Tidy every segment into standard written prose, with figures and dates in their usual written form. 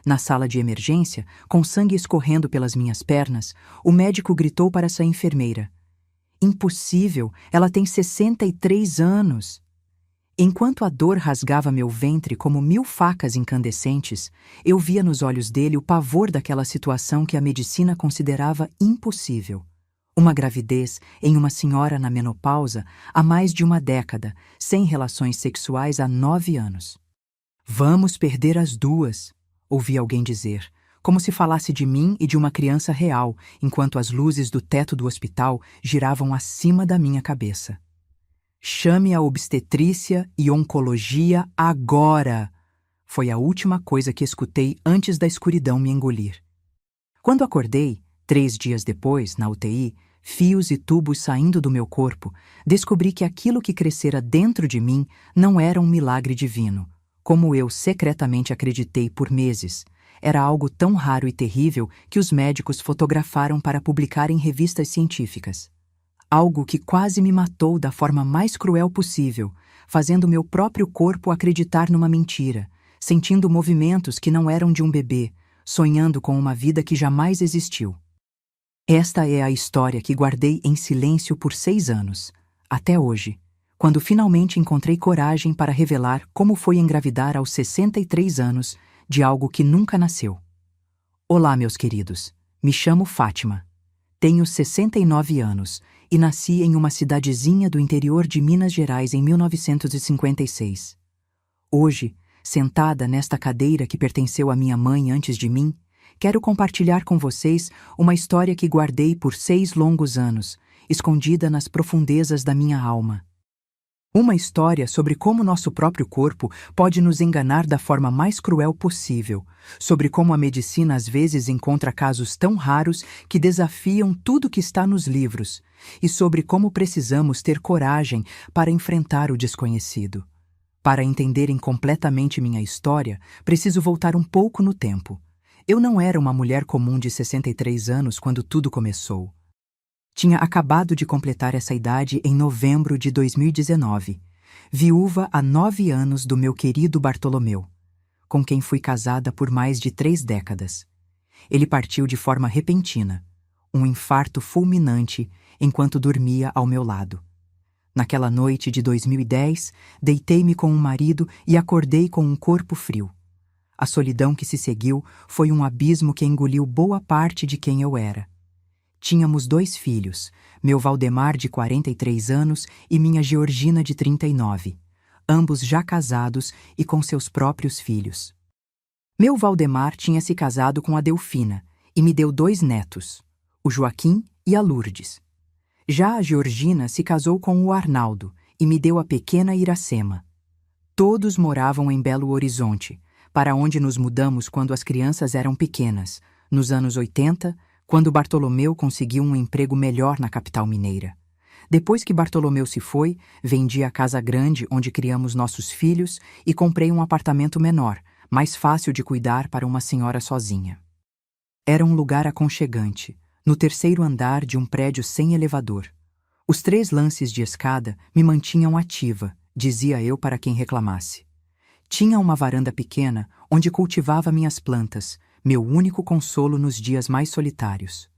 Na sala de emergência, com sangue escorrendo pelas minhas pernas, o médico gritou para essa enfermeira: "Impossível, ela tem 63 anos!" Enquanto a dor rasgava meu ventre como 1000 facas incandescentes, eu via nos olhos dele o pavor daquela situação que a medicina considerava impossível. Uma gravidez em uma senhora na menopausa há mais de uma década, sem relações sexuais há 9 anos. "Vamos perder as duas", ouvi alguém dizer, como se falasse de mim e de uma criança real, enquanto as luzes do teto do hospital giravam acima da minha cabeça. "Chame a obstetrícia e oncologia agora!" Foi a última coisa que escutei antes da escuridão me engolir. Quando acordei, 3 dias depois, na UTI, fios e tubos saindo do meu corpo, descobri que aquilo que crescera dentro de mim não era um milagre divino, como eu secretamente acreditei por meses. Era algo tão raro e terrível que os médicos fotografaram para publicar em revistas científicas. Algo que quase me matou da forma mais cruel possível, fazendo meu próprio corpo acreditar numa mentira, sentindo movimentos que não eram de um bebê, sonhando com uma vida que jamais existiu. Esta é a história que guardei em silêncio por 6 anos, até hoje, quando finalmente encontrei coragem para revelar como foi engravidar aos 63 anos de algo que nunca nasceu. Olá, meus queridos. Me chamo Fátima. Tenho 69 anos e nasci em uma cidadezinha do interior de Minas Gerais em 1956. Hoje, sentada nesta cadeira que pertenceu à minha mãe antes de mim, quero compartilhar com vocês uma história que guardei por 6 longos anos, escondida nas profundezas da minha alma. Uma história sobre como nosso próprio corpo pode nos enganar da forma mais cruel possível, sobre como a medicina às vezes encontra casos tão raros que desafiam tudo que está nos livros, e sobre como precisamos ter coragem para enfrentar o desconhecido. Para entenderem completamente minha história, preciso voltar um pouco no tempo. Eu não era uma mulher comum de 63 anos quando tudo começou. Tinha acabado de completar essa idade em novembro de 2019, viúva há 9 anos do meu querido Bartolomeu, com quem fui casada por mais de 3 décadas. Ele partiu de forma repentina, um infarto fulminante enquanto dormia ao meu lado. Naquela noite de 2010, deitei-me com um marido e acordei com um corpo frio. A solidão que se seguiu foi um abismo que engoliu boa parte de quem eu era. Tínhamos 2 filhos, meu Valdemar de 43 anos e minha Georgina de 39, ambos já casados e com seus próprios filhos. Meu Valdemar tinha se casado com a Delfina e me deu 2 netos, o Joaquim e a Lourdes. Já a Georgina se casou com o Arnaldo e me deu a pequena Iracema. Todos moravam em Belo Horizonte, para onde nos mudamos quando as crianças eram pequenas, nos anos 80, quando Bartolomeu conseguiu um emprego melhor na capital mineira. Depois que Bartolomeu se foi, vendi a casa grande onde criamos nossos filhos e comprei um apartamento menor, mais fácil de cuidar para uma senhora sozinha. Era um lugar aconchegante, no 3º andar de um prédio sem elevador. Os 3 lances de escada me mantinham ativa, dizia eu para quem reclamasse. Tinha uma varanda pequena onde cultivava minhas plantas, meu único consolo nos dias mais solitários.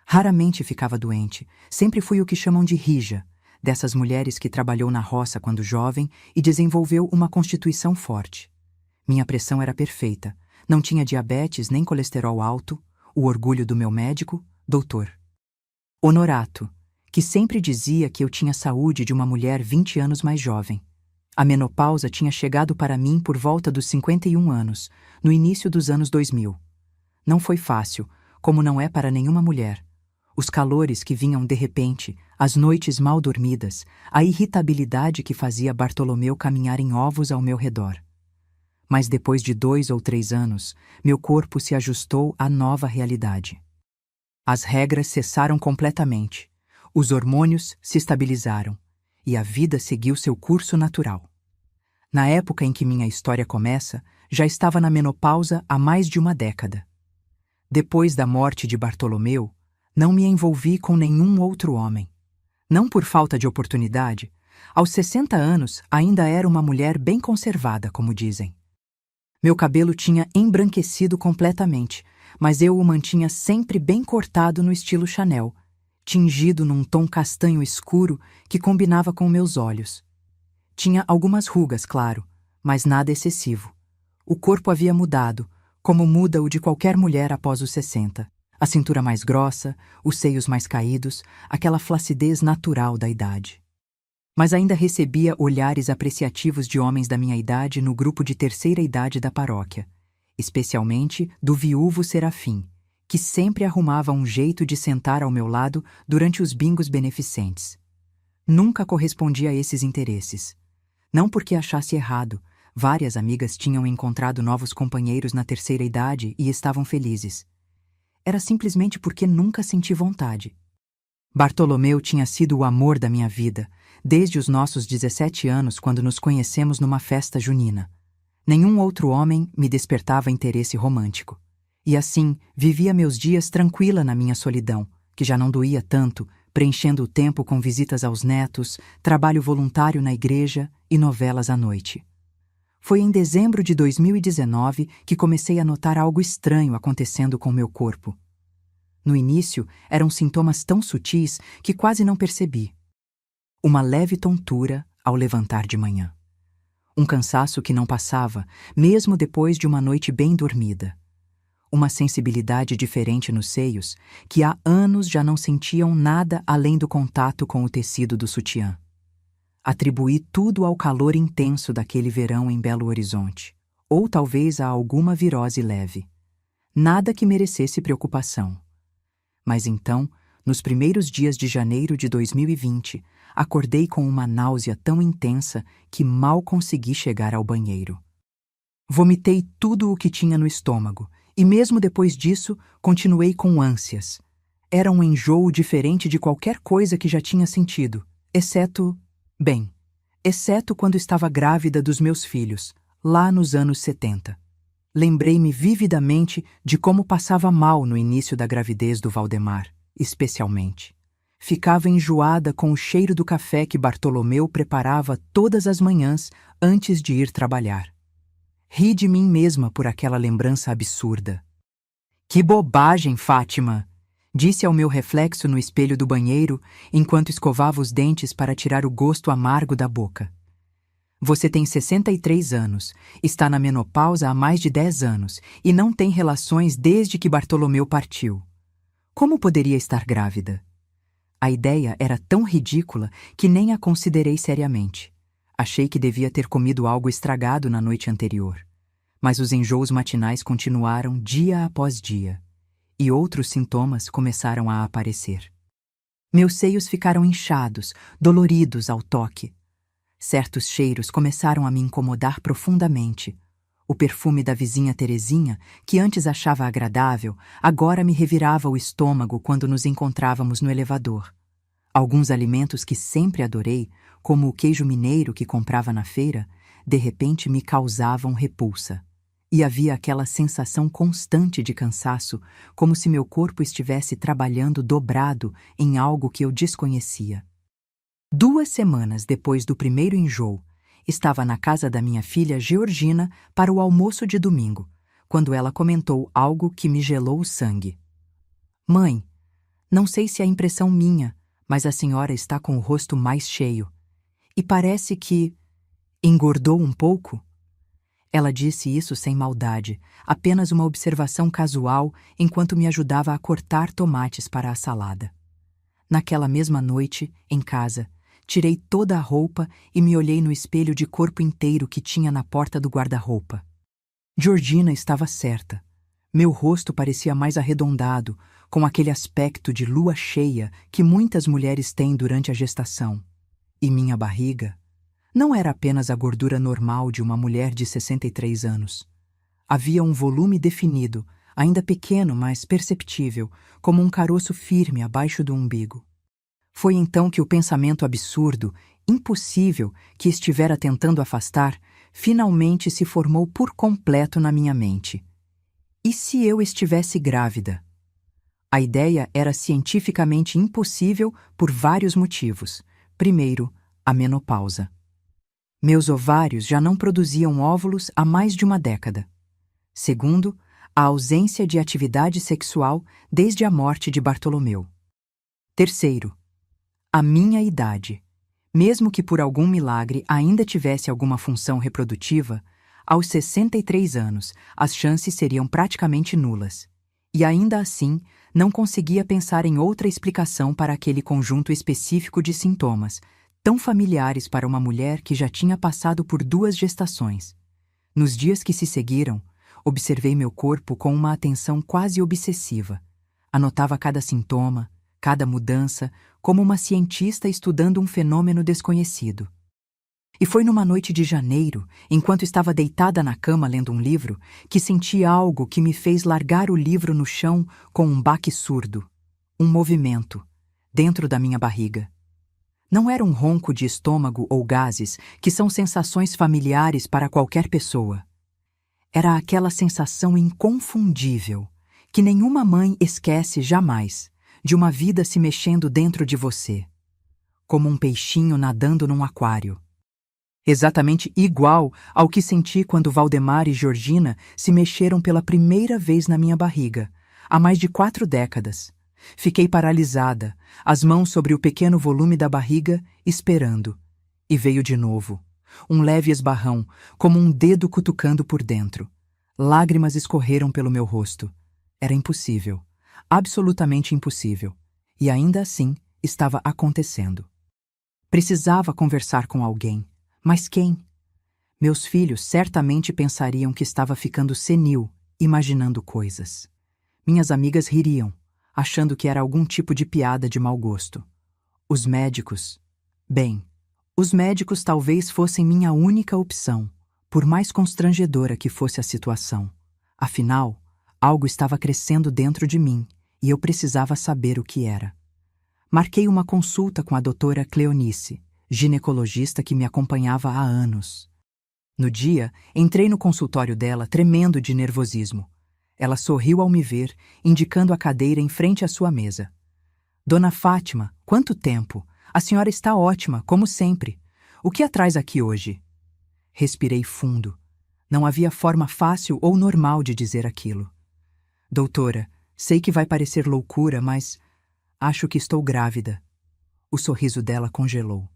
Raramente ficava doente, sempre fui o que chamam de rija, dessas mulheres que trabalhou na roça quando jovem e desenvolveu uma constituição forte. Minha pressão era perfeita, não tinha diabetes nem colesterol alto, o orgulho do meu médico, doutor Honorato, que sempre dizia que eu tinha saúde de uma mulher 20 anos mais jovem. A menopausa tinha chegado para mim por volta dos 51 anos, no início dos anos 2000. Não foi fácil, como não é para nenhuma mulher. Os calores que vinham de repente, as noites mal dormidas, a irritabilidade que fazia Bartolomeu caminhar em ovos ao meu redor. Mas depois de 2 ou 3 anos, meu corpo se ajustou à nova realidade. As regras cessaram completamente, os hormônios se estabilizaram e a vida seguiu seu curso natural. Na época em que minha história começa, já estava na menopausa há mais de uma década. Depois da morte de Bartolomeu, não me envolvi com nenhum outro homem. Não por falta de oportunidade, aos 60 anos ainda era uma mulher bem conservada, como dizem. Meu cabelo tinha embranquecido completamente, mas eu o mantinha sempre bem cortado no estilo Chanel, tingido num tom castanho escuro que combinava com meus olhos. Tinha algumas rugas, claro, mas nada excessivo. O corpo havia mudado, como muda o de qualquer mulher após os 60. A cintura mais grossa, os seios mais caídos, aquela flacidez natural da idade. Mas ainda recebia olhares apreciativos de homens da minha idade no grupo de terceira idade da paróquia, especialmente do viúvo Serafim, que sempre arrumava um jeito de sentar ao meu lado durante os bingos beneficentes. Nunca correspondi a esses interesses. Não porque achasse errado, várias amigas tinham encontrado novos companheiros na terceira idade e estavam felizes. Era simplesmente porque nunca senti vontade. Bartolomeu tinha sido o amor da minha vida, desde os nossos 17 anos, quando nos conhecemos numa festa junina. Nenhum outro homem me despertava interesse romântico. E assim, vivia meus dias tranquila na minha solidão, que já não doía tanto, preenchendo o tempo com visitas aos netos, trabalho voluntário na igreja e novelas à noite. Foi em dezembro de 2019 que comecei a notar algo estranho acontecendo com meu corpo. No início, eram sintomas tão sutis que quase não percebi. Uma leve tontura ao levantar de manhã. Um cansaço que não passava, mesmo depois de uma noite bem dormida. Uma sensibilidade diferente nos seios, que há anos já não sentiam nada além do contato com o tecido do sutiã. Atribuí tudo ao calor intenso daquele verão em Belo Horizonte, ou talvez a alguma virose leve. Nada que merecesse preocupação. Mas então, nos primeiros dias de janeiro de 2020, acordei com uma náusea tão intensa que mal consegui chegar ao banheiro. Vomitei tudo o que tinha no estômago, e mesmo depois disso, continuei com ânsias. Era um enjoo diferente de qualquer coisa que já tinha sentido, exceto quando estava grávida dos meus filhos, lá nos anos 70. Lembrei-me vividamente de como passava mal no início da gravidez do Valdemar, especialmente. Ficava enjoada com o cheiro do café que Bartolomeu preparava todas as manhãs antes de ir trabalhar. Ri de mim mesma por aquela lembrança absurda. "Que bobagem, Fátima!" disse ao meu reflexo no espelho do banheiro enquanto escovava os dentes para tirar o gosto amargo da boca. "Você tem 63 anos, está na menopausa há mais de 10 anos e não tem relações desde que Bartolomeu partiu. Como poderia estar grávida?" A ideia era tão ridícula que nem a considerei seriamente. Achei que devia ter comido algo estragado na noite anterior. Mas os enjoos matinais continuaram dia após dia. E outros sintomas começaram a aparecer. Meus seios ficaram inchados, doloridos ao toque. Certos cheiros começaram a me incomodar profundamente. O perfume da vizinha Terezinha, que antes achava agradável, agora me revirava o estômago quando nos encontrávamos no elevador. Alguns alimentos que sempre adorei, como o queijo mineiro que comprava na feira, de repente me causavam repulsa. E havia aquela sensação constante de cansaço, como se meu corpo estivesse trabalhando dobrado em algo que eu desconhecia. 2 semanas depois do primeiro enjoo, estava na casa da minha filha Georgina para o almoço de domingo, quando ela comentou algo que me gelou o sangue. "Mãe, não sei se é impressão minha, mas a senhora está com o rosto mais cheio. E parece que engordou um pouco?" Ela disse isso sem maldade, apenas uma observação casual enquanto me ajudava a cortar tomates para a salada. Naquela mesma noite, em casa, tirei toda a roupa e me olhei no espelho de corpo inteiro que tinha na porta do guarda-roupa. Georgina estava certa. Meu rosto parecia mais arredondado, com aquele aspecto de lua cheia que muitas mulheres têm durante a gestação. E minha barriga não era apenas a gordura normal de uma mulher de 63 anos. Havia um volume definido, ainda pequeno, mas perceptível, como um caroço firme abaixo do umbigo. Foi então que o pensamento absurdo, impossível, que estivera tentando afastar, finalmente se formou por completo na minha mente. E se eu estivesse grávida? A ideia era cientificamente impossível por vários motivos. Primeiro, a menopausa. Meus ovários já não produziam óvulos há mais de uma década. Segundo, a ausência de atividade sexual desde a morte de Bartolomeu. Terceiro, a minha idade. Mesmo que por algum milagre ainda tivesse alguma função reprodutiva, aos 63 anos as chances seriam praticamente nulas. E ainda assim, não conseguia pensar em outra explicação para aquele conjunto específico de sintomas, tão familiares para uma mulher que já tinha passado por 2 gestações. Nos dias que se seguiram, observei meu corpo com uma atenção quase obsessiva. Anotava cada sintoma, cada mudança, como uma cientista estudando um fenômeno desconhecido. E foi numa noite de janeiro, enquanto estava deitada na cama lendo um livro, que senti algo que me fez largar o livro no chão com um baque surdo. Um movimento, dentro da minha barriga. Não era um ronco de estômago ou gases, que são sensações familiares para qualquer pessoa. Era aquela sensação inconfundível, que nenhuma mãe esquece jamais, de uma vida se mexendo dentro de você, como um peixinho nadando num aquário. Exatamente igual ao que senti quando Valdemar e Georgina se mexeram pela primeira vez na minha barriga, há mais de 4 décadas. Fiquei paralisada, as mãos sobre o pequeno volume da barriga, esperando. E veio de novo. Um leve esbarrão, como um dedo cutucando por dentro. Lágrimas escorreram pelo meu rosto. Era impossível. Absolutamente impossível. E ainda assim, estava acontecendo. Precisava conversar com alguém. Mas quem? Meus filhos certamente pensariam que estava ficando senil, imaginando coisas. Minhas amigas ririam, achando que era algum tipo de piada de mau gosto. Os médicos... Bem, os médicos talvez fossem minha única opção, por mais constrangedora que fosse a situação. Afinal, algo estava crescendo dentro de mim e eu precisava saber o que era. Marquei uma consulta com a doutora Cleonice, ginecologista que me acompanhava há anos. No dia, entrei no consultório dela tremendo de nervosismo. Ela sorriu ao me ver, indicando a cadeira em frente à sua mesa. Dona Fátima, quanto tempo! A senhora está ótima, como sempre. O que a traz aqui hoje? Respirei fundo. Não havia forma fácil ou normal de dizer aquilo. Doutora, sei que vai parecer loucura, mas acho que estou grávida. O sorriso dela congelou.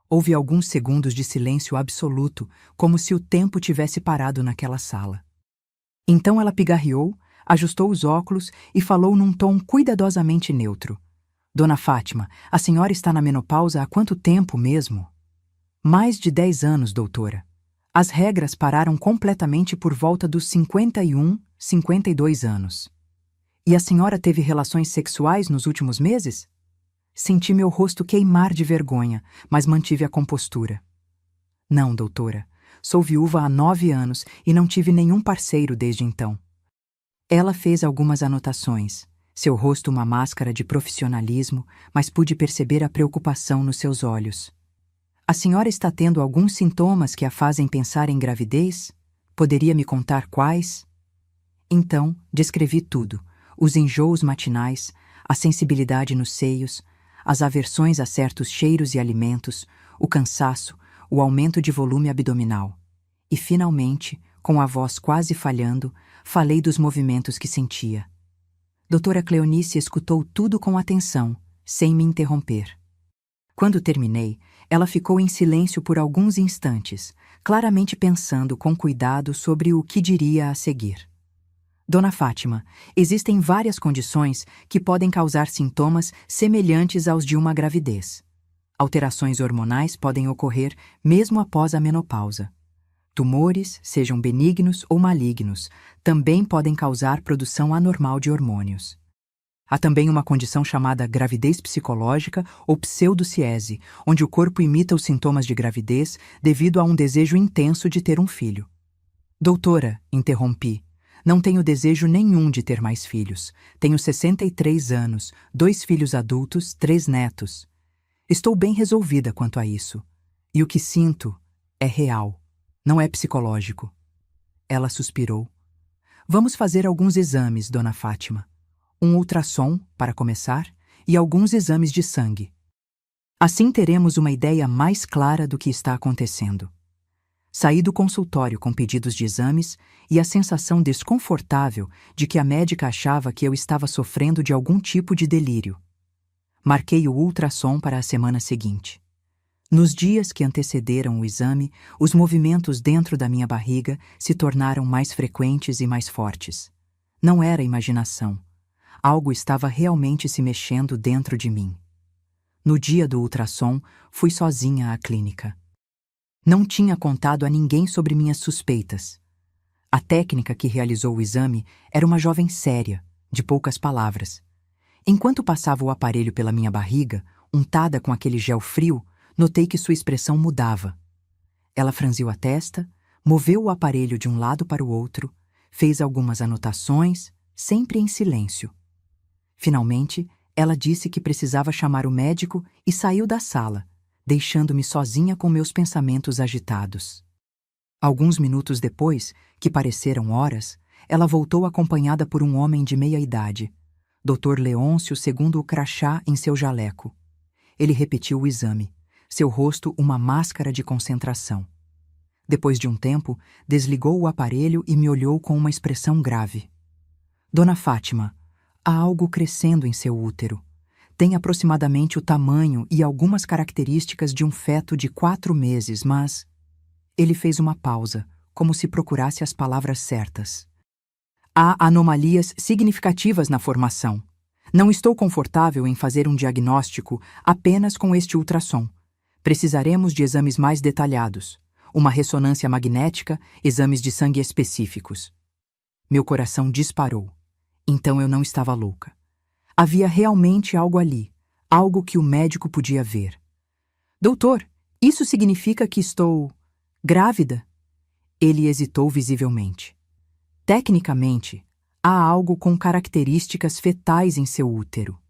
Houve alguns segundos de silêncio absoluto, como se o tempo tivesse parado naquela sala. Então ela pigarreou, ajustou os óculos e falou num tom cuidadosamente neutro. Dona Fátima, a senhora está na menopausa há quanto tempo mesmo? Mais de 10 anos, doutora. As regras pararam completamente por volta dos 51, 52 anos. E a senhora teve relações sexuais nos últimos meses? Senti meu rosto queimar de vergonha, mas mantive a compostura. Não, doutora. Sou viúva há 9 anos e não tive nenhum parceiro desde então. Ela fez algumas anotações, seu rosto uma máscara de profissionalismo, mas pude perceber a preocupação nos seus olhos. A senhora está tendo alguns sintomas que a fazem pensar em gravidez? Poderia me contar quais? Então, descrevi tudo: os enjoos matinais, a sensibilidade nos seios, as aversões a certos cheiros e alimentos, o cansaço, o aumento de volume abdominal. E, finalmente, com a voz quase falhando, falei dos movimentos que sentia. Doutora Cleonice escutou tudo com atenção, sem me interromper. Quando terminei, ela ficou em silêncio por alguns instantes, claramente pensando com cuidado sobre o que diria a seguir. Dona Fátima, existem várias condições que podem causar sintomas semelhantes aos de uma gravidez. Alterações hormonais podem ocorrer mesmo após a menopausa. Tumores, sejam benignos ou malignos, também podem causar produção anormal de hormônios. Há também uma condição chamada gravidez psicológica ou pseudociese, onde o corpo imita os sintomas de gravidez devido a um desejo intenso de ter um filho. Doutora, interrompi, não tenho desejo nenhum de ter mais filhos. Tenho 63 anos, 2 filhos adultos, 3 netos. Estou bem resolvida quanto a isso. E o que sinto é real, não é psicológico. Ela suspirou. Vamos fazer alguns exames, Dona Fátima. Um ultrassom, para começar, e alguns exames de sangue. Assim teremos uma ideia mais clara do que está acontecendo. Saí do consultório com pedidos de exames e a sensação desconfortável de que a médica achava que eu estava sofrendo de algum tipo de delírio. Marquei o ultrassom para a semana seguinte. Nos dias que antecederam o exame, os movimentos dentro da minha barriga se tornaram mais frequentes e mais fortes. Não era imaginação. Algo estava realmente se mexendo dentro de mim. No dia do ultrassom, fui sozinha à clínica. Não tinha contado a ninguém sobre minhas suspeitas. A técnica que realizou o exame era uma jovem séria, de poucas palavras. Enquanto passava o aparelho pela minha barriga, untada com aquele gel frio, notei que sua expressão mudava. Ela franziu a testa, moveu o aparelho de um lado para o outro, fez algumas anotações, sempre em silêncio. Finalmente, ela disse que precisava chamar o médico e saiu da sala, deixando-me sozinha com meus pensamentos agitados. Alguns minutos depois, que pareceram horas, ela voltou acompanhada por um homem de meia idade, Dr. Leôncio segundo o crachá em seu jaleco. Ele repetiu o exame, seu rosto uma máscara de concentração. Depois de um tempo, desligou o aparelho e me olhou com uma expressão grave. Dona Fátima, há algo crescendo em seu útero. Tem aproximadamente o tamanho e algumas características de um feto de 4 meses, mas... Ele fez uma pausa, como se procurasse as palavras certas. Há anomalias significativas na formação. Não estou confortável em fazer um diagnóstico apenas com este ultrassom. Precisaremos de exames mais detalhados, uma ressonância magnética, exames de sangue específicos. Meu coração disparou. Então eu não estava louca. Havia realmente algo ali, algo que o médico podia ver. Doutor, isso significa que estou... grávida? Ele hesitou visivelmente. Tecnicamente, há algo com características fetais em seu útero.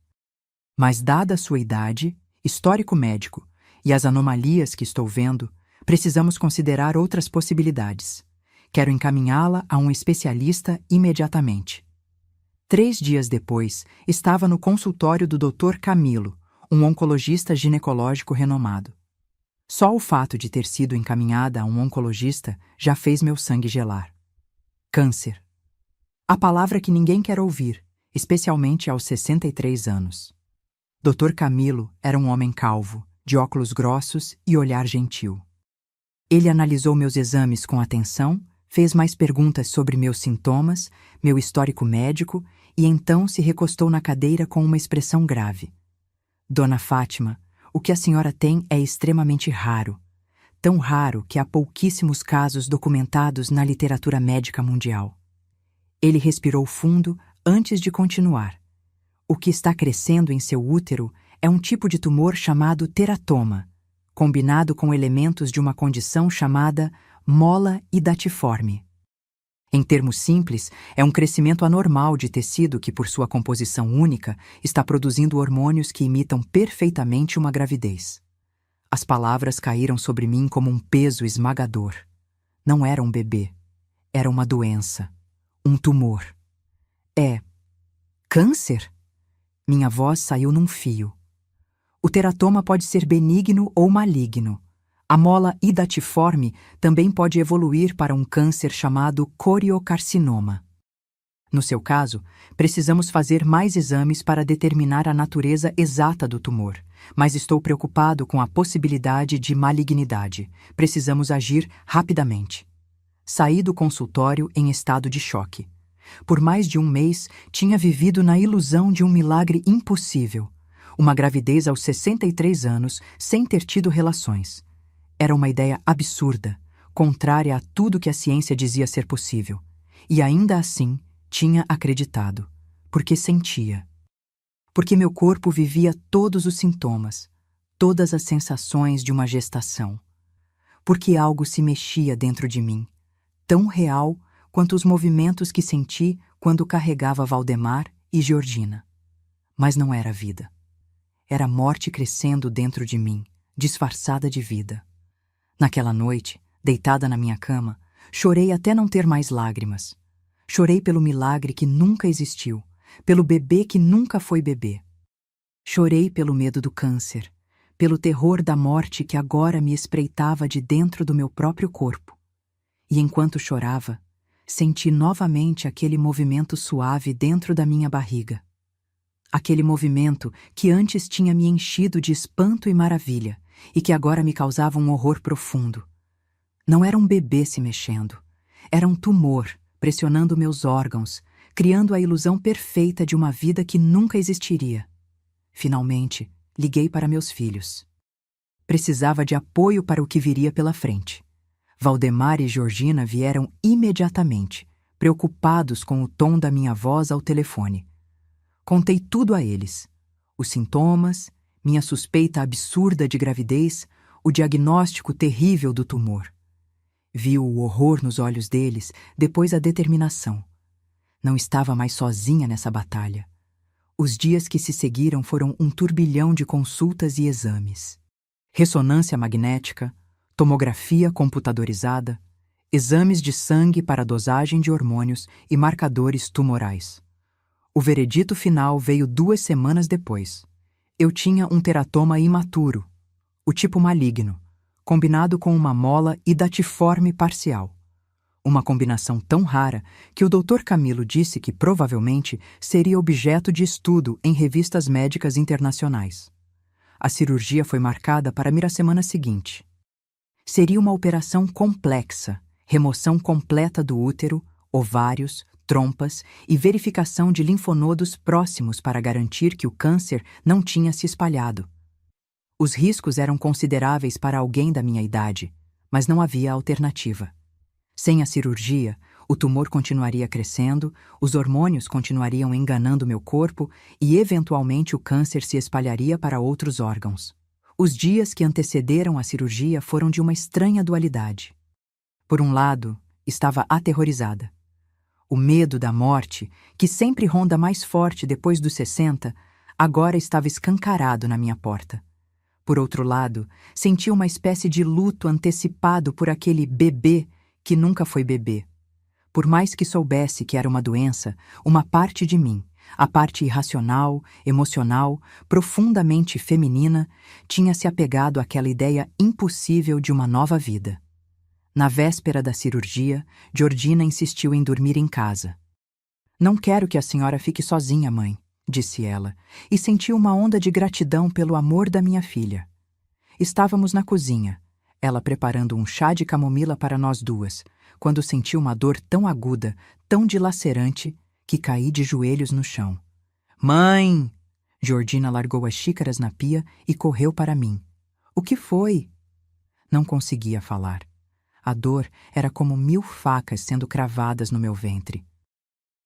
Mas dada a sua idade, histórico médico e as anomalias que estou vendo, precisamos considerar outras possibilidades. Quero encaminhá-la a um especialista imediatamente. 3 dias depois, estava no consultório do Dr. Camilo, um oncologista ginecológico renomado. Só o fato de ter sido encaminhada a um oncologista já fez meu sangue gelar. Câncer. A palavra que ninguém quer ouvir, especialmente aos 63 anos. Dr. Camilo era um homem calvo, de óculos grossos e olhar gentil. Ele analisou meus exames com atenção, fez mais perguntas sobre meus sintomas, meu histórico médico e então se recostou na cadeira com uma expressão grave. Dona Fátima, o que a senhora tem é extremamente raro. Tão raro que há pouquíssimos casos documentados na literatura médica mundial. Ele respirou fundo antes de continuar. O que está crescendo em seu útero é um tipo de tumor chamado teratoma, combinado com elementos de uma condição chamada mola hidatiforme. Em termos simples, é um crescimento anormal de tecido que, por sua composição única, está produzindo hormônios que imitam perfeitamente uma gravidez. As palavras caíram sobre mim como um peso esmagador. Não era um bebê. Era uma doença. Um tumor. É... câncer? Minha voz saiu num fio. O teratoma pode ser benigno ou maligno. A mola hidatiforme também pode evoluir para um câncer chamado coriocarcinoma. No seu caso, precisamos fazer mais exames para determinar a natureza exata do tumor, mas estou preocupado com a possibilidade de malignidade. Precisamos agir rapidamente. Saí do consultório em estado de choque. Por mais de 1 mês, tinha vivido na ilusão de um milagre impossível. Uma gravidez aos 63 anos, sem ter tido relações. Era uma ideia absurda, contrária a tudo que a ciência dizia ser possível. E ainda assim, tinha acreditado, porque sentia. Porque meu corpo vivia todos os sintomas, todas as sensações de uma gestação. Porque algo se mexia dentro de mim, tão real quanto os movimentos que senti quando carregava Valdemar e Georgina. Mas não era vida. Era morte crescendo dentro de mim, disfarçada de vida. Naquela noite, deitada na minha cama, chorei até não ter mais lágrimas. Chorei pelo milagre que nunca existiu, pelo bebê que nunca foi bebê. Chorei pelo medo do câncer, pelo terror da morte que agora me espreitava de dentro do meu próprio corpo. E enquanto chorava, senti novamente aquele movimento suave dentro da minha barriga. Aquele movimento que antes tinha me enchido de espanto e maravilha, e que agora me causava um horror profundo. Não era um bebê se mexendo, era um tumor pressionando meus órgãos, criando a ilusão perfeita de uma vida que nunca existiria. Finalmente, liguei para meus filhos. Precisava de apoio para o que viria pela frente. Valdemar e Georgina vieram imediatamente, preocupados com o tom da minha voz ao telefone. Contei tudo a eles: os sintomas, minha suspeita absurda de gravidez, o diagnóstico terrível do tumor. Vi o horror nos olhos deles, depois a determinação. Não estava mais sozinha nessa batalha. Os dias que se seguiram foram um turbilhão de consultas e exames. Ressonância magnética, tomografia computadorizada, exames de sangue para dosagem de hormônios e marcadores tumorais. O veredito final veio 2 semanas depois. Eu tinha um teratoma imaturo, o tipo maligno, combinado com uma mola hidatiforme parcial. Uma combinação tão rara que o Dr. Camilo disse que provavelmente seria objeto de estudo em revistas médicas internacionais. A cirurgia foi marcada para a semana seguinte. Seria uma operação complexa, remoção completa do útero, ovários, trompas e verificação de linfonodos próximos para garantir que o câncer não tinha se espalhado. Os riscos eram consideráveis para alguém da minha idade, mas não havia alternativa. Sem a cirurgia, o tumor continuaria crescendo, os hormônios continuariam enganando meu corpo e, eventualmente, o câncer se espalharia para outros órgãos. Os dias que antecederam a cirurgia foram de uma estranha dualidade. Por um lado, estava aterrorizada. O medo da morte, que sempre ronda mais forte depois dos 60, agora estava escancarado na minha porta. Por outro lado, senti uma espécie de luto antecipado por aquele bebê que nunca foi bebê. Por mais que soubesse que era uma doença, uma parte de mim, a parte irracional, emocional, profundamente feminina, tinha se apegado àquela ideia impossível de uma nova vida. Na véspera da cirurgia, Georgina insistiu em dormir em casa. "Não quero que a senhora fique sozinha, mãe", disse ela, e senti uma onda de gratidão pelo amor da minha filha. Estávamos na cozinha, ela preparando um chá de camomila para nós duas, quando senti uma dor tão aguda, tão dilacerante, que caí de joelhos no chão. "Mãe!" Georgina largou as xícaras na pia e correu para mim. "O que foi?" Não conseguia falar. A dor era como 1000 facas sendo cravadas no meu ventre.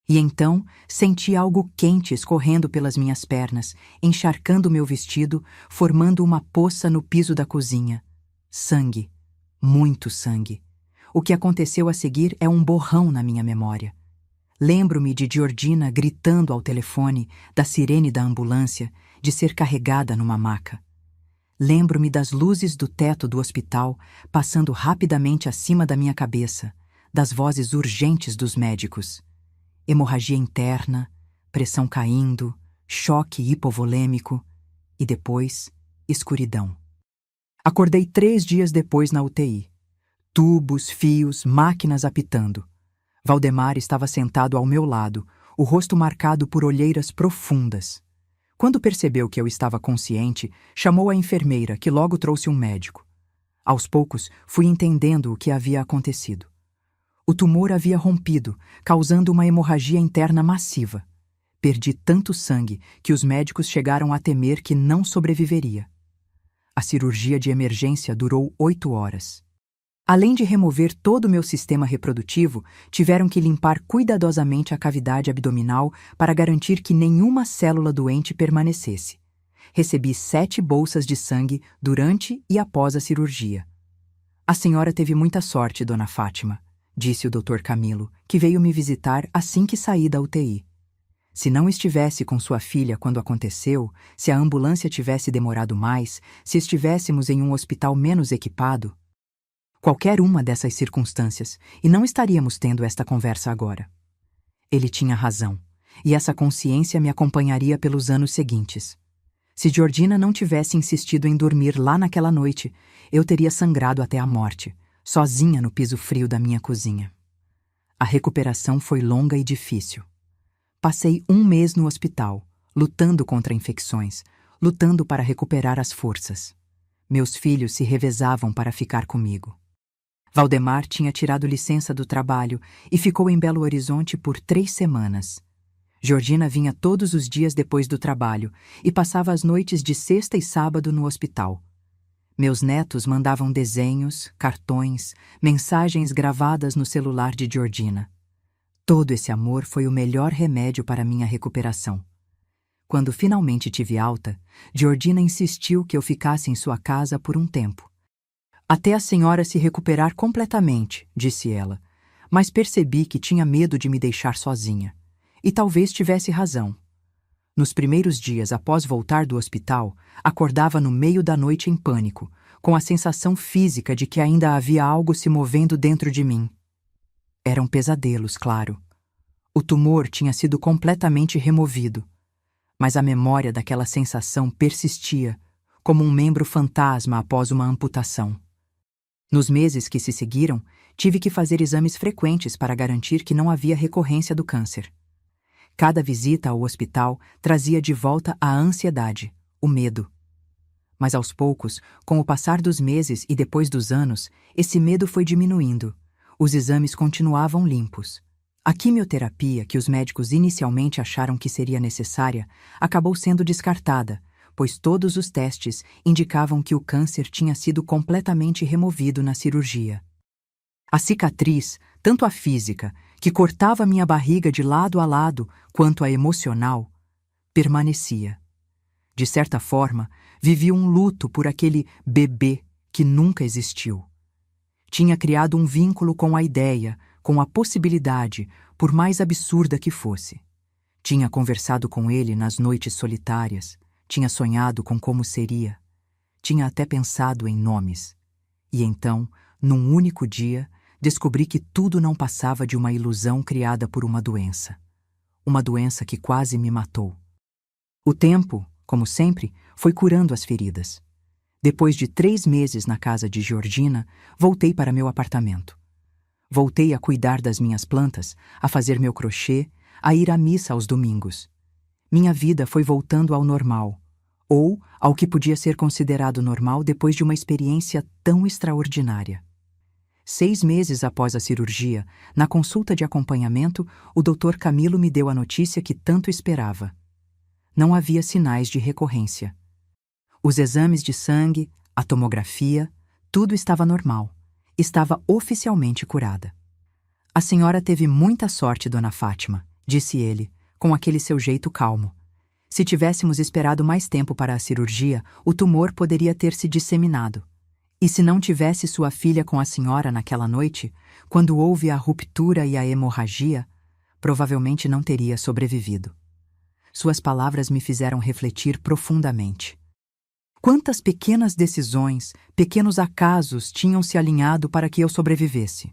E então senti algo quente escorrendo pelas minhas pernas, encharcando meu vestido, formando uma poça no piso da cozinha. Sangue. Muito sangue. O que aconteceu a seguir é um borrão na minha memória. Lembro-me de Georgina gritando ao telefone, da sirene da ambulância, de ser carregada numa maca. Lembro-me das luzes do teto do hospital passando rapidamente acima da minha cabeça, das vozes urgentes dos médicos. Hemorragia interna, pressão caindo, choque hipovolêmico e depois, escuridão. Acordei 3 dias depois na UTI. Tubos, fios, máquinas apitando. Valdemar estava sentado ao meu lado, o rosto marcado por olheiras profundas. Quando percebeu que eu estava consciente, chamou a enfermeira, que logo trouxe um médico. Aos poucos, fui entendendo o que havia acontecido. O tumor havia rompido, causando uma hemorragia interna massiva. Perdi tanto sangue que os médicos chegaram a temer que não sobreviveria. A cirurgia de emergência durou 8 horas. Além de remover todo o meu sistema reprodutivo, tiveram que limpar cuidadosamente a cavidade abdominal para garantir que nenhuma célula doente permanecesse. Recebi 7 bolsas de sangue durante e após a cirurgia. "A senhora teve muita sorte, dona Fátima", disse o Dr. Camilo, que veio me visitar assim que saí da UTI. "Se não estivesse com sua filha quando aconteceu, se a ambulância tivesse demorado mais, se estivéssemos em um hospital menos equipado, qualquer uma dessas circunstâncias, e não estaríamos tendo esta conversa agora." Ele tinha razão, e essa consciência me acompanharia pelos anos seguintes. Se Georgina não tivesse insistido em dormir lá naquela noite, eu teria sangrado até a morte, sozinha no piso frio da minha cozinha. A recuperação foi longa e difícil. Passei 1 mês no hospital, lutando contra infecções, lutando para recuperar as forças. Meus filhos se revezavam para ficar comigo. Valdemar tinha tirado licença do trabalho e ficou em Belo Horizonte por 3 semanas. Georgina vinha todos os dias depois do trabalho e passava as noites de sexta e sábado no hospital. Meus netos mandavam desenhos, cartões, mensagens gravadas no celular de Georgina. Todo esse amor foi o melhor remédio para minha recuperação. Quando finalmente tive alta, Georgina insistiu que eu ficasse em sua casa por um tempo. Até a senhora se recuperar completamente, disse ela, mas percebi que tinha medo de me deixar sozinha. E talvez tivesse razão. Nos primeiros dias após voltar do hospital, acordava no meio da noite em pânico, com a sensação física de que ainda havia algo se movendo dentro de mim. Eram pesadelos, claro. O tumor tinha sido completamente removido, mas a memória daquela sensação persistia, como um membro fantasma após uma amputação. Nos meses que se seguiram, tive que fazer exames frequentes para garantir que não havia recorrência do câncer. Cada visita ao hospital trazia de volta a ansiedade, o medo. Mas aos poucos, com o passar dos meses e depois dos anos, esse medo foi diminuindo. Os exames continuavam limpos. A quimioterapia, que os médicos inicialmente acharam que seria necessária, acabou sendo descartada, pois todos os testes indicavam que o câncer tinha sido completamente removido na cirurgia. A cicatriz, tanto a física, que cortava minha barriga de lado a lado, quanto a emocional, permanecia. De certa forma, vivi um luto por aquele bebê que nunca existiu. Tinha criado um vínculo com a ideia, com a possibilidade, por mais absurda que fosse. Tinha conversado com ele nas noites solitárias, tinha sonhado com como seria, tinha até pensado em nomes. E então, num único dia, descobri que tudo não passava de uma ilusão criada por uma doença. Uma doença que quase me matou. O tempo, como sempre, foi curando as feridas. Depois de 3 meses na casa de Georgina, voltei para meu apartamento. Voltei a cuidar das minhas plantas, a fazer meu crochê, a ir à missa aos domingos. Minha vida foi voltando ao normal, ou ao que podia ser considerado normal depois de uma experiência tão extraordinária. 6 meses após a cirurgia, na consulta de acompanhamento, o Dr. Camilo me deu a notícia que tanto esperava. Não havia sinais de recorrência. Os exames de sangue, a tomografia, tudo estava normal. Estava oficialmente curada. A senhora teve muita sorte, dona Fátima, disse ele, com aquele seu jeito calmo. Se tivéssemos esperado mais tempo para a cirurgia, o tumor poderia ter se disseminado. E se não tivesse sua filha com a senhora naquela noite, quando houve a ruptura e a hemorragia, provavelmente não teria sobrevivido. Suas palavras me fizeram refletir profundamente. Quantas pequenas decisões, pequenos acasos tinham se alinhado para que eu sobrevivesse?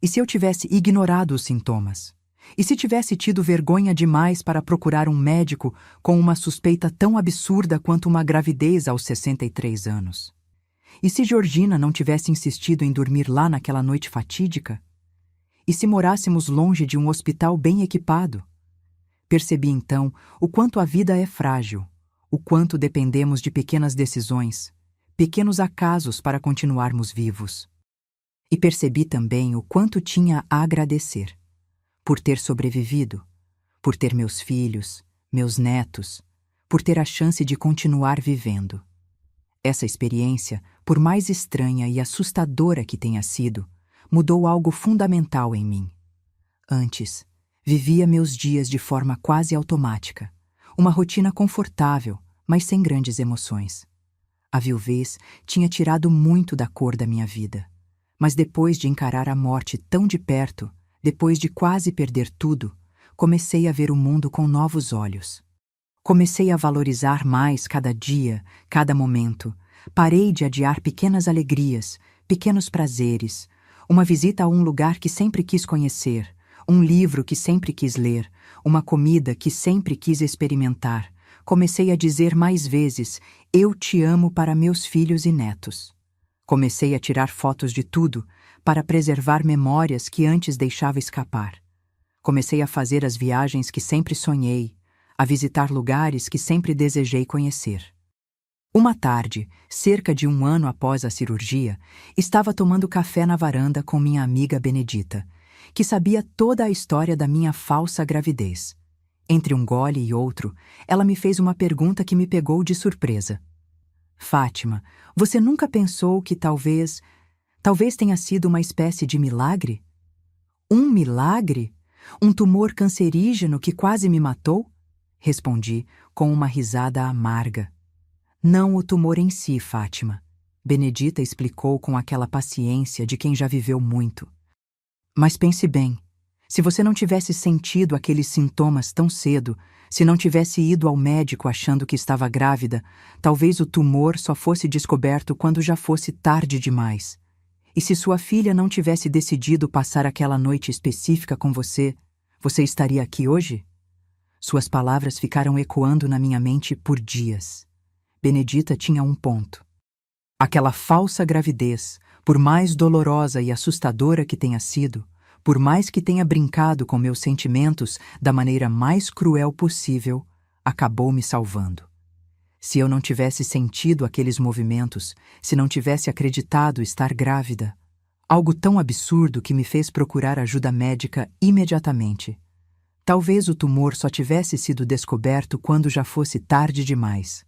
E se eu tivesse ignorado os sintomas? E se tivesse tido vergonha demais para procurar um médico com uma suspeita tão absurda quanto uma gravidez aos 63 anos? E se Georgina não tivesse insistido em dormir lá naquela noite fatídica? E se morássemos longe de um hospital bem equipado? Percebi então o quanto a vida é frágil, o quanto dependemos de pequenas decisões, pequenos acasos para continuarmos vivos. E percebi também o quanto tinha a agradecer. Por ter sobrevivido, por ter meus filhos, meus netos, por ter a chance de continuar vivendo. Essa experiência, por mais estranha e assustadora que tenha sido, mudou algo fundamental em mim. Antes, vivia meus dias de forma quase automática, uma rotina confortável, mas sem grandes emoções. A viuvez tinha tirado muito da cor da minha vida, mas depois de encarar a morte tão de perto, depois de quase perder tudo, comecei a ver o mundo com novos olhos. Comecei a valorizar mais cada dia, cada momento. Parei de adiar pequenas alegrias, pequenos prazeres, uma visita a um lugar que sempre quis conhecer, um livro que sempre quis ler, uma comida que sempre quis experimentar. Comecei a dizer mais vezes, eu te amo para meus filhos e netos. Comecei a tirar fotos de tudo para preservar memórias que antes deixava escapar. Comecei a fazer as viagens que sempre sonhei, a visitar lugares que sempre desejei conhecer. Uma tarde, cerca de 1 ano após a cirurgia, estava tomando café na varanda com minha amiga Benedita, que sabia toda a história da minha falsa gravidez. Entre um gole e outro, ela me fez uma pergunta que me pegou de surpresa. Fátima, você nunca pensou que talvez tenha sido uma espécie de milagre? Um milagre? Um tumor cancerígeno que quase me matou? Respondi com uma risada amarga. Não o tumor em si, Fátima. Benedita explicou com aquela paciência de quem já viveu muito. Mas pense bem, se você não tivesse sentido aqueles sintomas tão cedo, se não tivesse ido ao médico achando que estava grávida, talvez o tumor só fosse descoberto quando já fosse tarde demais. E se sua filha não tivesse decidido passar aquela noite específica com você, você estaria aqui hoje? Suas palavras ficaram ecoando na minha mente por dias. Benedita tinha um ponto. Aquela falsa gravidez, por mais dolorosa e assustadora que tenha sido, por mais que tenha brincado com meus sentimentos da maneira mais cruel possível, acabou me salvando. Se eu não tivesse sentido aqueles movimentos, se não tivesse acreditado estar grávida, algo tão absurdo que me fez procurar ajuda médica imediatamente, talvez o tumor só tivesse sido descoberto quando já fosse tarde demais,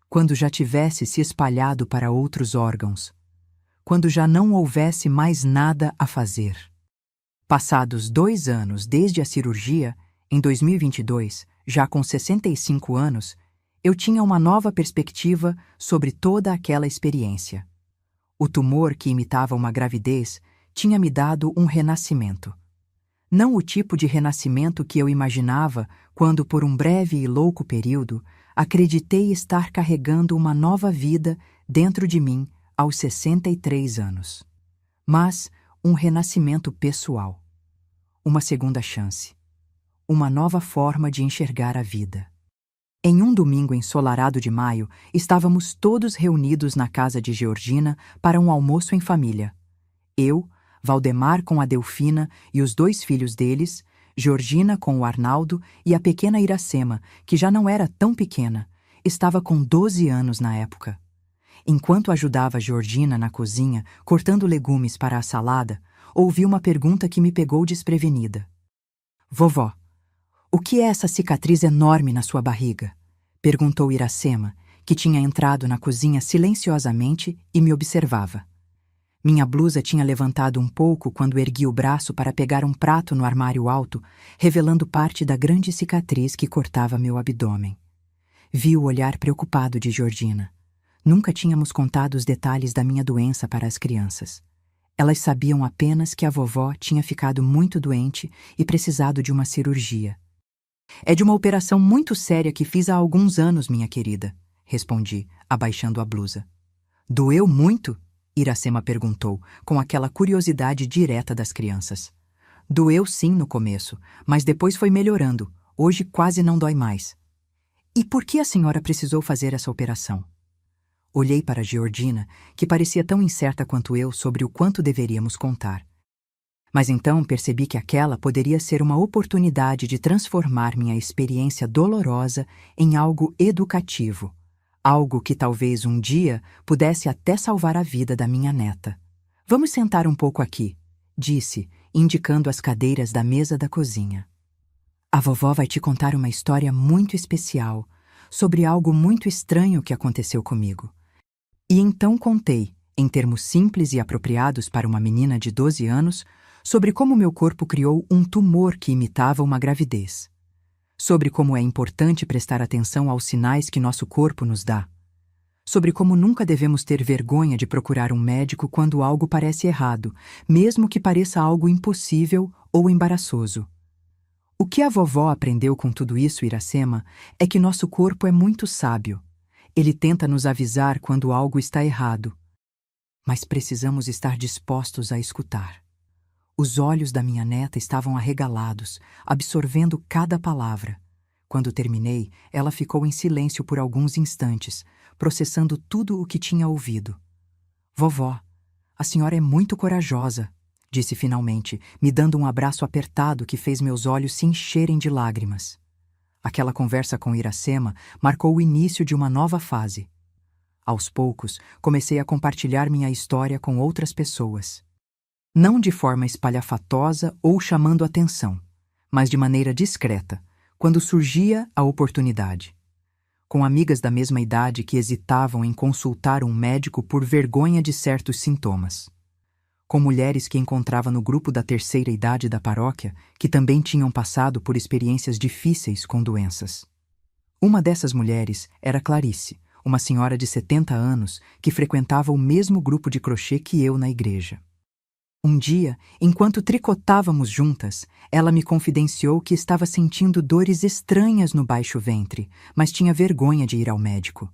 quando já tivesse se espalhado para outros órgãos, quando já não houvesse mais nada a fazer. Passados 2 anos desde a cirurgia, em 2022, já com 65 anos, eu tinha uma nova perspectiva sobre toda aquela experiência. O tumor que imitava uma gravidez tinha me dado um renascimento. Não o tipo de renascimento que eu imaginava quando, por um breve e louco período, acreditei estar carregando uma nova vida dentro de mim aos 63 anos. Mas um renascimento pessoal. Uma segunda chance. Uma nova forma de enxergar a vida. Em um domingo ensolarado de maio, estávamos todos reunidos na casa de Georgina para um almoço em família. Eu, Valdemar com a Delfina e os 2 filhos deles, Georgina com o Arnaldo e a pequena Iracema, que já não era tão pequena, estava com 12 anos na época. Enquanto ajudava Georgina na cozinha, cortando legumes para a salada, ouvi uma pergunta que me pegou desprevenida. Vovó, o que é essa cicatriz enorme na sua barriga? Perguntou Iracema, que tinha entrado na cozinha silenciosamente e me observava. Minha blusa tinha levantado um pouco quando ergui o braço para pegar um prato no armário alto, revelando parte da grande cicatriz que cortava meu abdômen. Vi o olhar preocupado de Georgina. Nunca tínhamos contado os detalhes da minha doença para as crianças. Elas sabiam apenas que a vovó tinha ficado muito doente e precisado de uma cirurgia. É de uma operação muito séria que fiz há alguns anos, minha querida, respondi, abaixando a blusa. Doeu muito? Iracema perguntou, com aquela curiosidade direta das crianças. Doeu sim no começo, mas depois foi melhorando. Hoje quase não dói mais. E por que a senhora precisou fazer essa operação? Olhei para Georgina, que parecia tão incerta quanto eu sobre o quanto deveríamos contar. Mas então percebi que aquela poderia ser uma oportunidade de transformar minha experiência dolorosa em algo educativo, algo que talvez um dia pudesse até salvar a vida da minha neta. Vamos sentar um pouco aqui, disse, indicando as cadeiras da mesa da cozinha. A vovó vai te contar uma história muito especial sobre algo muito estranho que aconteceu comigo. E então contei, em termos simples e apropriados para uma menina de 12 anos, sobre como meu corpo criou um tumor que imitava uma gravidez. Sobre como é importante prestar atenção aos sinais que nosso corpo nos dá. Sobre como nunca devemos ter vergonha de procurar um médico quando algo parece errado, mesmo que pareça algo impossível ou embaraçoso. O que a vovó aprendeu com tudo isso, Iracema, é que nosso corpo é muito sábio. Ele tenta nos avisar quando algo está errado. Mas precisamos estar dispostos a escutar. Os olhos da minha neta estavam arregalados, absorvendo cada palavra. Quando terminei, ela ficou em silêncio por alguns instantes, processando tudo o que tinha ouvido. Vovó, a senhora é muito corajosa, disse finalmente, me dando um abraço apertado que fez meus olhos se encherem de lágrimas. Aquela conversa com Iracema marcou o início de uma nova fase. Aos poucos, comecei a compartilhar minha história com outras pessoas. Não de forma espalhafatosa ou chamando atenção, mas de maneira discreta, quando surgia a oportunidade. Com amigas da mesma idade que hesitavam em consultar um médico por vergonha de certos sintomas. Com mulheres que encontrava no grupo da terceira idade da paróquia, que também tinham passado por experiências difíceis com doenças. Uma dessas mulheres era Clarice, uma senhora de 70 anos que frequentava o mesmo grupo de crochê que eu na igreja. Um dia, enquanto tricotávamos juntas, ela me confidenciou que estava sentindo dores estranhas no baixo ventre, mas tinha vergonha de ir ao médico.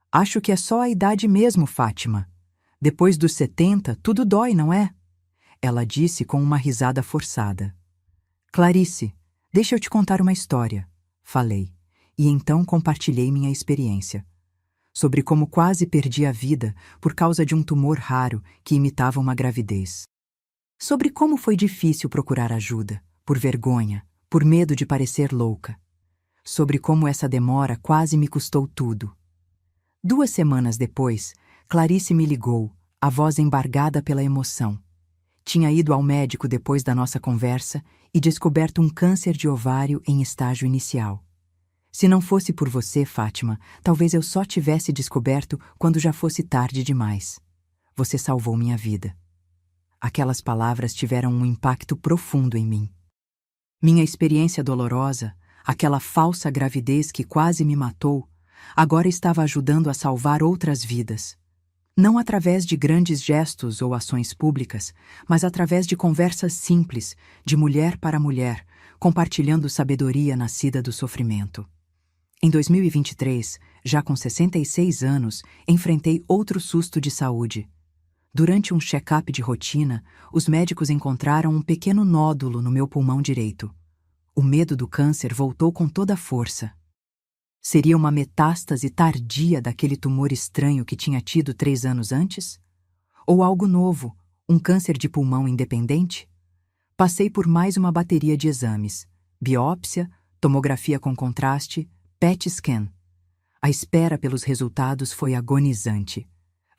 Acho que é só a idade mesmo, Fátima. Depois dos 70, tudo dói, não é? Ela disse com uma risada forçada. Clarice, deixa eu te contar uma história, falei, e então compartilhei minha experiência. Sobre como quase perdi a vida por causa de um tumor raro que imitava uma gravidez. Sobre como foi difícil procurar ajuda, por vergonha, por medo de parecer louca. Sobre como essa demora quase me custou tudo. 2 semanas depois, Clarice me ligou, a voz embargada pela emoção. Tinha ido ao médico depois da nossa conversa e descoberto um câncer de ovário em estágio inicial. Se não fosse por você, Fátima, talvez eu só tivesse descoberto quando já fosse tarde demais. Você salvou minha vida. Aquelas palavras tiveram um impacto profundo em mim. Minha experiência dolorosa, aquela falsa gravidez que quase me matou, agora estava ajudando a salvar outras vidas. Não através de grandes gestos ou ações públicas, mas através de conversas simples, de mulher para mulher, compartilhando sabedoria nascida do sofrimento. Em 2023, já com 66 anos, enfrentei outro susto de saúde. Durante um check-up de rotina, os médicos encontraram um pequeno nódulo no meu pulmão direito. O medo do câncer voltou com toda a força. Seria uma metástase tardia daquele tumor estranho que tinha tido 3 anos antes? Ou algo novo, um câncer de pulmão independente? Passei por mais uma bateria de exames: biópsia, tomografia com contraste, PET scan. A espera pelos resultados foi agonizante.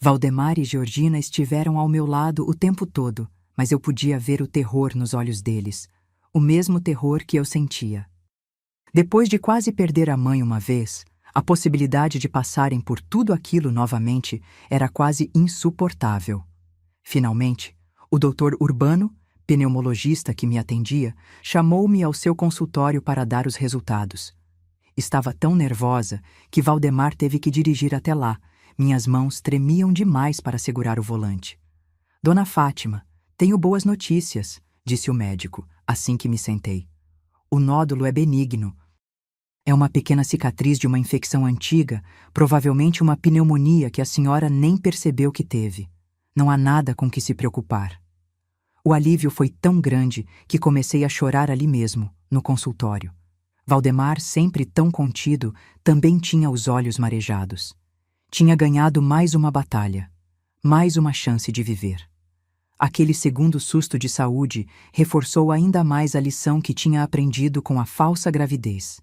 Valdemar e Georgina estiveram ao meu lado o tempo todo, mas eu podia ver o terror nos olhos deles, o mesmo terror que eu sentia. Depois de quase perder a mãe uma vez, a possibilidade de passarem por tudo aquilo novamente era quase insuportável. Finalmente, o Dr. Urbano, pneumologista que me atendia, chamou-me ao seu consultório para dar os resultados. Estava tão nervosa que Valdemar teve que dirigir até lá. Minhas mãos tremiam demais para segurar o volante. Dona Fátima, tenho boas notícias, disse o médico, assim que me sentei. O nódulo é benigno. É uma pequena cicatriz de uma infecção antiga, provavelmente uma pneumonia que a senhora nem percebeu que teve. Não há nada com que se preocupar. O alívio foi tão grande que comecei a chorar ali mesmo, no consultório. Valdemar, sempre tão contido, também tinha os olhos marejados. Tinha ganhado mais uma batalha, mais uma chance de viver. Aquele segundo susto de saúde reforçou ainda mais a lição que tinha aprendido com a falsa gravidez.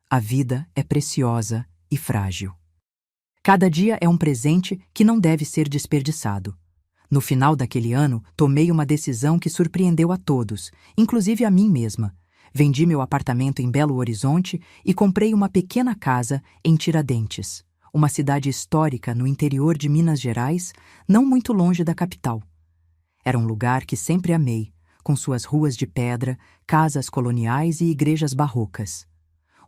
A vida é preciosa e frágil. Cada dia é um presente que não deve ser desperdiçado. No final daquele ano, tomei uma decisão que surpreendeu a todos, inclusive a mim mesma. Vendi meu apartamento em Belo Horizonte e comprei uma pequena casa em Tiradentes, uma cidade histórica no interior de Minas Gerais, não muito longe da capital. Era um lugar que sempre amei, com suas ruas de pedra, casas coloniais e igrejas barrocas.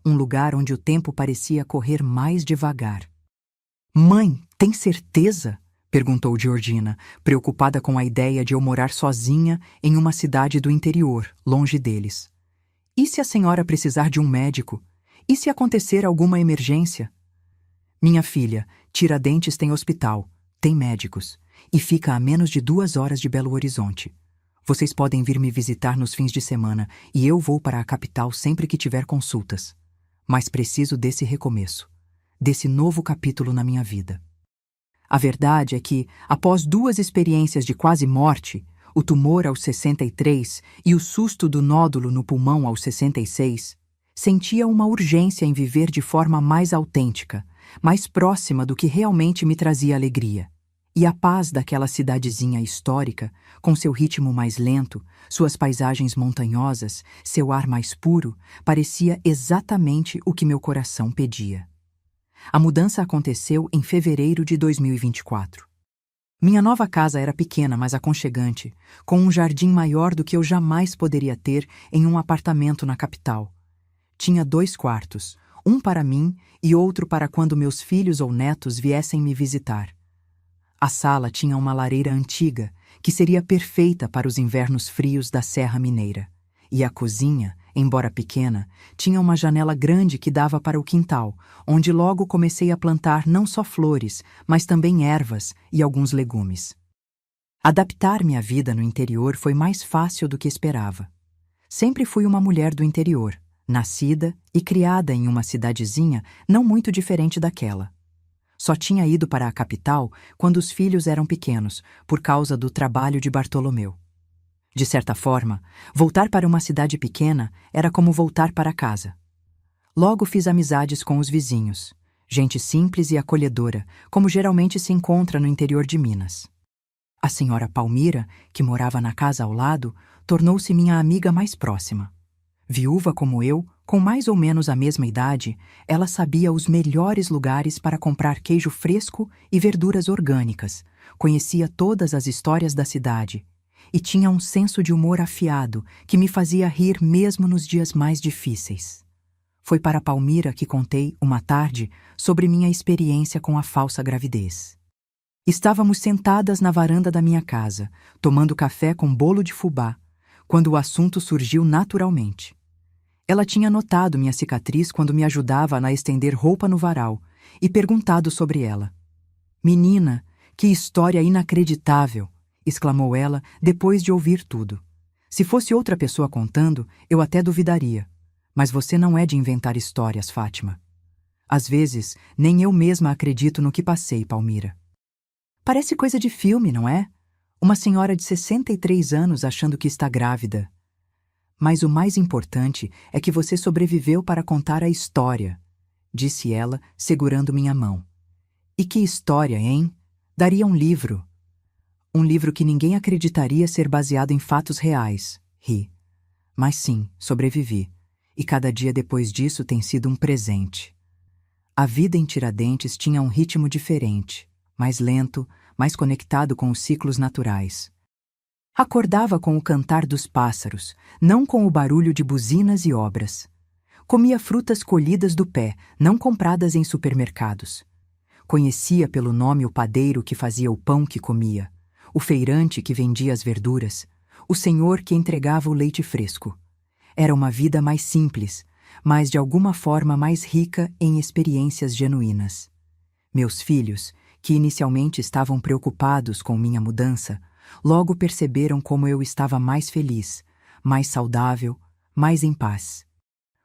Um lugar onde o tempo parecia correr mais devagar. Mãe, tem certeza? Perguntou Georgina, preocupada com a ideia de eu morar sozinha em uma cidade do interior, longe deles. E se a senhora precisar de um médico? E se acontecer alguma emergência? Minha filha, Tiradentes tem hospital, tem médicos, e fica a menos de 2 horas de Belo Horizonte. Vocês podem vir me visitar nos fins de semana e eu vou para a capital sempre que tiver consultas. Mas preciso desse recomeço, desse novo capítulo na minha vida. A verdade é que, após 2 experiências de quase morte, o tumor aos 63 e o susto do nódulo no pulmão aos 66, sentia uma urgência em viver de forma mais autêntica, mais próxima do que realmente me trazia alegria. E a paz daquela cidadezinha histórica, com seu ritmo mais lento, suas paisagens montanhosas, seu ar mais puro, parecia exatamente o que meu coração pedia. A mudança aconteceu em fevereiro de 2024. Minha nova casa era pequena, mas aconchegante, com um jardim maior do que eu jamais poderia ter em um apartamento na capital. Tinha 2 quartos, um para mim e outro para quando meus filhos ou netos viessem me visitar. A sala tinha uma lareira antiga, que seria perfeita para os invernos frios da Serra Mineira. E a cozinha, embora pequena, tinha uma janela grande que dava para o quintal, onde logo comecei a plantar não só flores, mas também ervas e alguns legumes. Adaptar-me à vida no interior foi mais fácil do que esperava. Sempre fui uma mulher do interior, nascida e criada em uma cidadezinha não muito diferente daquela. Só tinha ido para a capital quando os filhos eram pequenos, por causa do trabalho de Bartolomeu. De certa forma, voltar para uma cidade pequena era como voltar para casa. Logo fiz amizades com os vizinhos, gente simples e acolhedora, como geralmente se encontra no interior de Minas. A senhora Palmira, que morava na casa ao lado, tornou-se minha amiga mais próxima. Viúva como eu, com mais ou menos a mesma idade, ela sabia os melhores lugares para comprar queijo fresco e verduras orgânicas, conhecia todas as histórias da cidade e tinha um senso de humor afiado que me fazia rir mesmo nos dias mais difíceis. Foi para Palmira que contei, uma tarde, sobre minha experiência com a falsa gravidez. Estávamos sentadas na varanda da minha casa, tomando café com bolo de fubá, quando o assunto surgiu naturalmente. Ela tinha notado minha cicatriz quando me ajudava a estender roupa no varal e perguntado sobre ela. "Menina, que história inacreditável!" exclamou ela depois de ouvir tudo. "Se fosse outra pessoa contando, eu até duvidaria. Mas você não é de inventar histórias, Fátima. Às vezes, nem eu mesma acredito no que passei, Palmira." Parece coisa de filme, não é? Uma senhora de 63 anos achando que está grávida. Mas o mais importante é que você sobreviveu para contar a história, disse ela, segurando minha mão. E que história, hein? Daria um livro. Um livro que ninguém acreditaria ser baseado em fatos reais, ri. Mas sim, sobrevivi. E cada dia depois disso tem sido um presente. A vida em Tiradentes tinha um ritmo diferente, mais lento, mais conectado com os ciclos naturais. Acordava com o cantar dos pássaros, não com o barulho de buzinas e obras. Comia frutas colhidas do pé, não compradas em supermercados. Conhecia pelo nome o padeiro que fazia o pão que comia, o feirante que vendia as verduras, o senhor que entregava o leite fresco. Era uma vida mais simples, mas de alguma forma mais rica em experiências genuínas. Meus filhos, que inicialmente estavam preocupados com minha mudança, logo perceberam como eu estava mais feliz, mais saudável, mais em paz.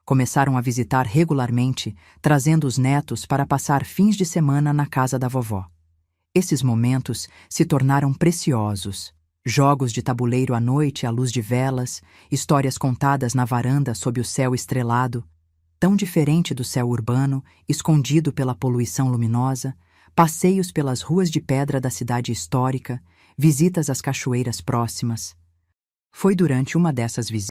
Começaram a visitar regularmente, trazendo os netos para passar fins de semana na casa da vovó. Esses momentos se tornaram preciosos. Jogos de tabuleiro à noite à luz de velas, histórias contadas na varanda sob o céu estrelado, tão diferente do céu urbano, escondido pela poluição luminosa, passeios pelas ruas de pedra da cidade histórica, visitas às cachoeiras próximas. Foi durante uma dessas visitas